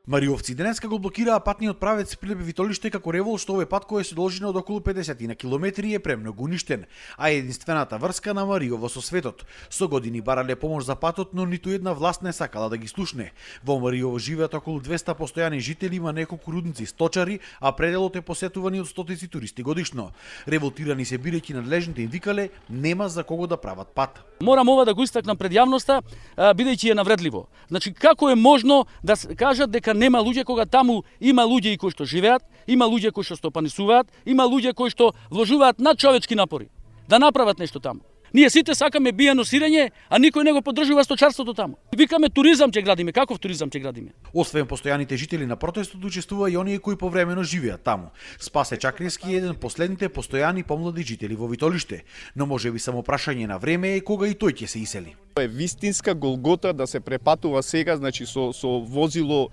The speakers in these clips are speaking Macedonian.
Мариовци денеска го блокираа патниот правец Прилеп Витолиште како револ, што овој пат кој е со должина од околу 50 на километри е премногу уништен, а е единствената врска на Мариово со светот. Со години барале помош за патот, но ниту една власт не сакала да ги слушне. Во Мариово живеат околу 200 постојани жители, има неколку рудници, сточари, а пределот е посетувани од стотици туристи годишно. Револтирани се бирејќи надлежните им викале нема за кого да прават пат. Морам ова да го истакнам пред јавноста, бидејќи е навредливо. Значи, како е можно да кажат дека нема луѓе кога таму има луѓе и кои што живеат, има луѓе кои што стопанисуваат, има луѓе кои што вложуваат надчовечки напори да направат нешто таму. Ние сите сакаме биено сирење, а никој не го поддржува сточарството таму. Викаме туризам ќе градиме, каков туризам ќе градиме? Освен постојаните жители на протестот, учествува и оние кои повремено живеат таму. Спасе Чакриевски е еден последните постојани помлади жители во Витолиште, но можеби само прашање на време е кога и тој ќе се исели. Е вистинска голгота да се препатува сега, значи со возило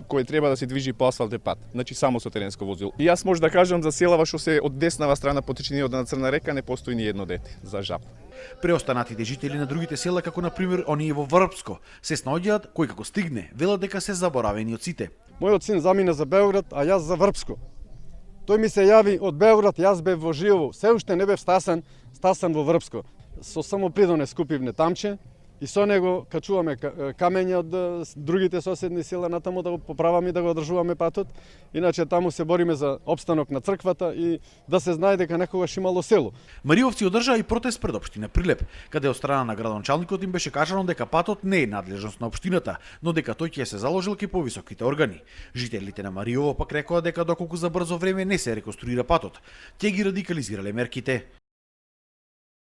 кое треба да се движи по асфалтен пат, значи само со теренско возило. И јас може да кажам за селава што се од деснава страна по течениот на Црна река не постои ни едно дете за жаб. Преостанатите жители на другите села, како на пример оние во Врбско, се снаоѓаат кој како стигне, велат дека се заборавени од сите. Мојот син замина за Београд, а јас за Врбско. Тој ми се јави од Београд, јас бев во Живово, се уште не бев стасан во Врбско. Со само придоне скупивме тамче и со него качуваме камења од другите соседни села натаму да го поправаме и да го одржуваме патот. Иначе таму се бориме за опстанок на црквата и да се знае дека некогаш имало село. Мариовци одржаа и протест пред општина Прилеп, каде од страна на градоначалникот им беше кажано дека патот не е надлежност на општината, но дека тој ќе се заложил ке повисоките органи. Жителите на Мариово пак рекоа дека доколку за брзо време не се реконструира патот, ќе ги радикализирале мерките.